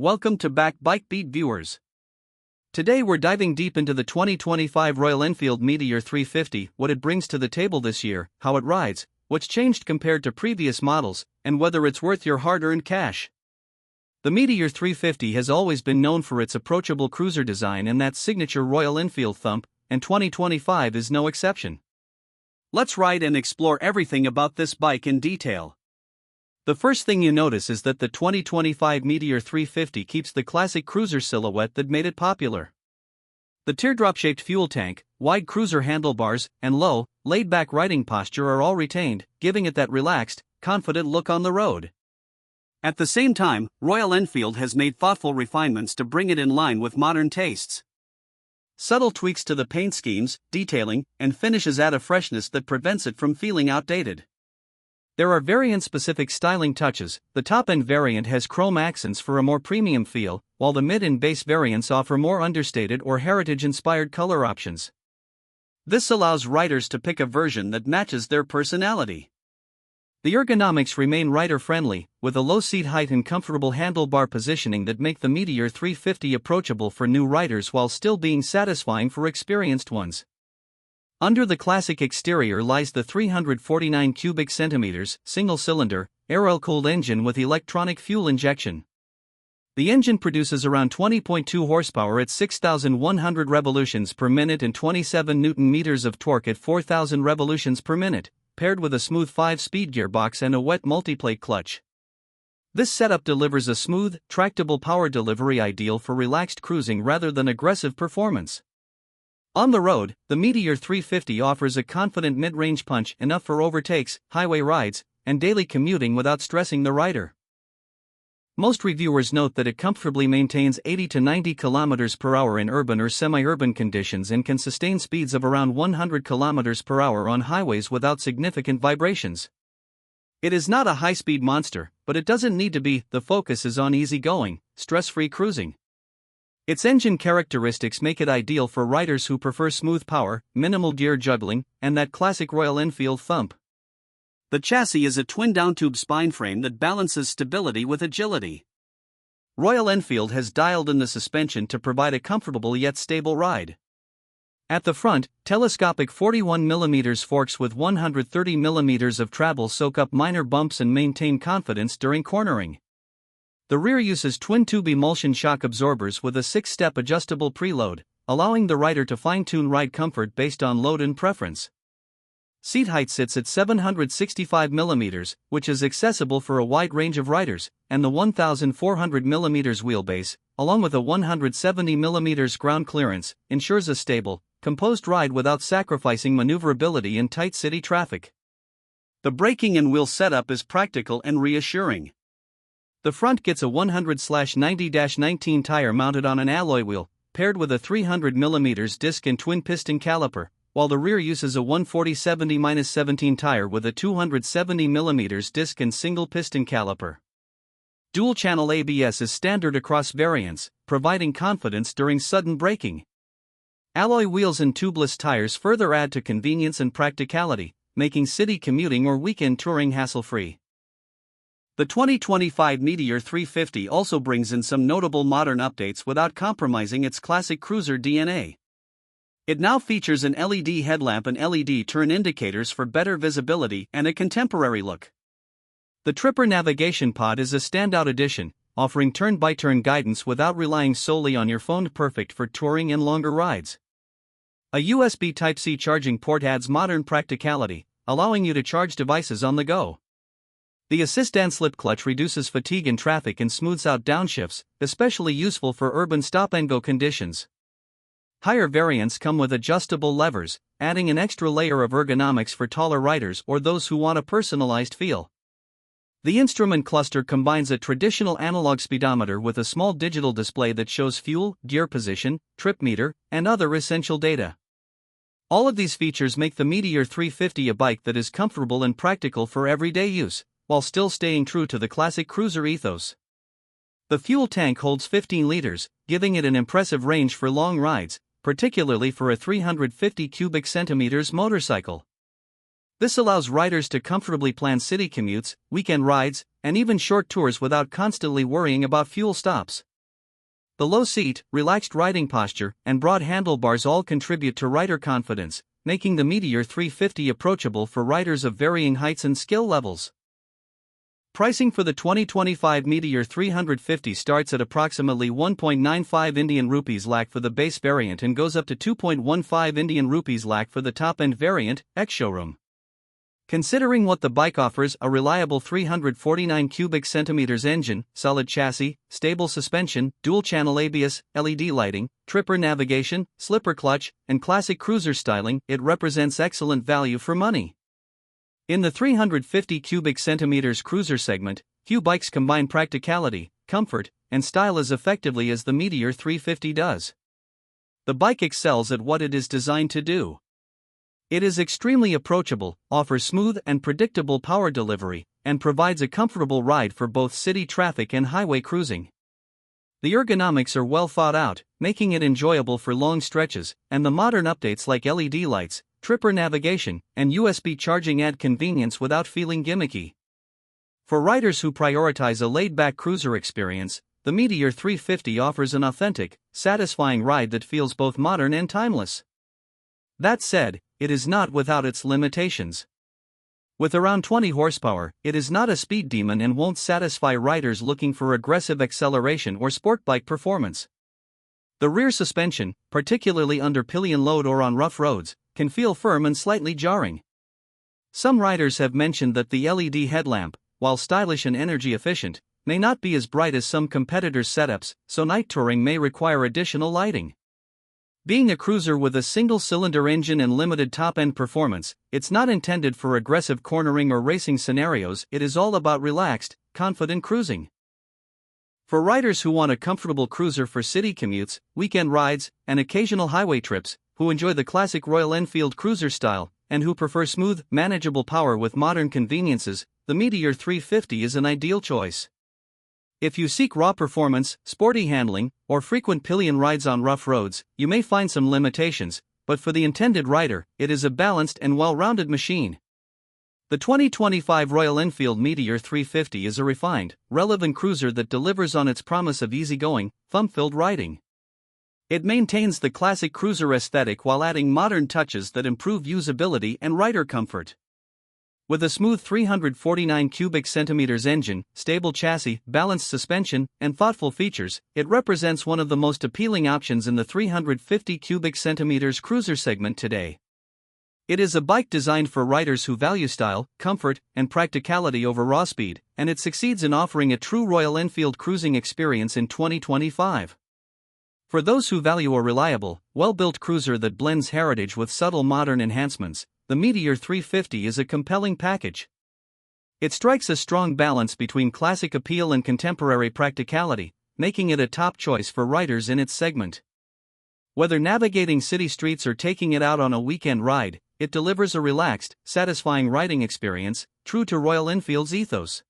Welcome to Back Bike Beat viewers. Today we're diving deep into the 2025 Royal Enfield Meteor 350, what it brings to the table this year, how it rides, what's changed compared to previous models, and whether it's worth your hard-earned cash. The Meteor 350 has always been known for its approachable cruiser design and that signature Royal Enfield thump, and 2025 is no exception. Let's ride and explore everything about this bike in detail. The first thing you notice is that the 2025 Meteor 350 keeps the classic cruiser silhouette that made it popular. The teardrop-shaped fuel tank, wide cruiser handlebars, and low, laid-back riding posture are all retained, giving it that relaxed, confident look on the road. At the same time, Royal Enfield has made thoughtful refinements to bring it in line with modern tastes. Subtle tweaks to the paint schemes, detailing, and finishes add a freshness that prevents it from feeling outdated. There are variant-specific styling touches. The top-end variant has chrome accents for a more premium feel, while the mid and base variants offer more understated or heritage-inspired color options. This allows riders to pick a version that matches their personality. The ergonomics remain rider-friendly, with a low seat height and comfortable handlebar positioning that make the Meteor 350 approachable for new riders while still being satisfying for experienced ones. Under the classic exterior lies the 349 cubic centimeters, single-cylinder, air-cooled engine with electronic fuel injection. The engine produces around 20.2 horsepower at 6,100 revolutions per minute and 27 Nm of torque at 4,000 revolutions per minute, paired with a smooth 5-speed gearbox and a wet multiplate clutch. This setup delivers a smooth, tractable power delivery ideal for relaxed cruising rather than aggressive performance. On the road, the Meteor 350 offers a confident mid-range punch enough for overtakes, highway rides, and daily commuting without stressing the rider. Most reviewers note that it comfortably maintains 80 to 90 km per hour in urban or semi-urban conditions and can sustain speeds of around 100 km per hour on highways without significant vibrations. It is not a high-speed monster, but it doesn't need to be. The focus is on easy-going, stress-free cruising. Its engine characteristics make it ideal for riders who prefer smooth power, minimal gear juggling, and that classic Royal Enfield thump. The chassis is a twin downtube spine frame that balances stability with agility. Royal Enfield has dialed in the suspension to provide a comfortable yet stable ride. At the front, telescopic 41mm forks with 130mm of travel soak up minor bumps and maintain confidence during cornering. The rear uses twin-tube emulsion shock absorbers with a 6-step adjustable preload, allowing the rider to fine-tune ride comfort based on load and preference. Seat height sits at 765mm, which is accessible for a wide range of riders, and the 1,400mm wheelbase, along with a 170mm ground clearance, ensures a stable, composed ride without sacrificing maneuverability in tight city traffic. The braking and wheel setup is practical and reassuring. The front gets a 100/90-19 tire mounted on an alloy wheel, paired with a 300mm disc and twin-piston caliper, while the rear uses a 140/70-17 tire with a 270mm disc and single-piston caliper. Dual-channel ABS is standard across variants, providing confidence during sudden braking. Alloy wheels and tubeless tires further add to convenience and practicality, making city commuting or weekend touring hassle-free. The 2025 Meteor 350 also brings in some notable modern updates without compromising its classic cruiser DNA. It now features an LED headlamp and LED turn indicators for better visibility and a contemporary look. The Tripper navigation pod is a standout addition, offering turn-by-turn guidance without relying solely on your phone, perfect for touring and longer rides. A USB Type-C charging port adds modern practicality, allowing you to charge devices on the go. The assist and slip clutch reduces fatigue in traffic and smooths out downshifts, especially useful for urban stop-and-go conditions. Higher variants come with adjustable levers, adding an extra layer of ergonomics for taller riders or those who want a personalized feel. The instrument cluster combines a traditional analog speedometer with a small digital display that shows fuel, gear position, trip meter, and other essential data. All of these features make the Meteor 350 a bike that is comfortable and practical for everyday use, while still staying true to the classic cruiser ethos. The fuel tank holds 15 liters, giving it an impressive range for long rides, particularly for a 350 cubic centimeters motorcycle. This allows riders to comfortably plan city commutes, weekend rides, and even short tours without constantly worrying about fuel stops. The low seat, relaxed riding posture, and broad handlebars all contribute to rider confidence, making the Meteor 350 approachable for riders of varying heights and skill levels. Pricing for the 2025 Meteor 350 starts at approximately 1.95 Indian rupees lakh for the base variant and goes up to 2.15 Indian rupees lakh for the top-end variant, ex-showroom. Considering what the bike offers, a reliable 349 cubic centimeters engine, solid chassis, stable suspension, dual-channel ABS, LED lighting, tripper navigation, slipper clutch, and classic cruiser styling, it represents excellent value for money. In the 350 cubic centimeters cruiser segment, few bikes combine practicality, comfort, and style as effectively as the Meteor 350 does. The bike excels at what it is designed to do. It is extremely approachable, offers smooth and predictable power delivery, and provides a comfortable ride for both city traffic and highway cruising. The ergonomics are well thought out, making it enjoyable for long stretches, and the modern updates like LED lights, tripper navigation, and USB charging add convenience without feeling gimmicky. For riders who prioritize a laid-back cruiser experience, the Meteor 350 offers an authentic, satisfying ride that feels both modern and timeless. That said, it is not without its limitations. With around 20 horsepower, it is not a speed demon and won't satisfy riders looking for aggressive acceleration or sport bike performance. The rear suspension, particularly under pillion load or on rough roads, can feel firm and slightly jarring. Some riders have mentioned that the LED headlamp, while stylish and energy efficient, may not be as bright as some competitors' setups, so night touring may require additional lighting. Being a cruiser with a single-cylinder engine and limited top-end performance, it's not intended for aggressive cornering or racing scenarios. It is all about relaxed, confident cruising. For riders who want a comfortable cruiser for city commutes, weekend rides, and occasional highway trips, who enjoy the classic Royal Enfield cruiser style, and who prefer smooth, manageable power with modern conveniences, the Meteor 350 is an ideal choice. If you seek raw performance, sporty handling, or frequent pillion rides on rough roads, you may find some limitations, but for the intended rider, it is a balanced and well-rounded machine. The 2025 Royal Enfield Meteor 350 is a refined, relevant cruiser that delivers on its promise of easygoing, fun-filled riding. It maintains the classic cruiser aesthetic while adding modern touches that improve usability and rider comfort. With a smooth 349 cubic centimeters engine, stable chassis, balanced suspension, and thoughtful features, it represents one of the most appealing options in the 350 cubic centimeters cruiser segment today. It is a bike designed for riders who value style, comfort, and practicality over raw speed, and it succeeds in offering a true Royal Enfield cruising experience in 2025. For those who value a reliable, well-built cruiser that blends heritage with subtle modern enhancements, the Meteor 350 is a compelling package. It strikes a strong balance between classic appeal and contemporary practicality, making it a top choice for riders in its segment. Whether navigating city streets or taking it out on a weekend ride, it delivers a relaxed, satisfying riding experience, true to Royal Enfield's ethos.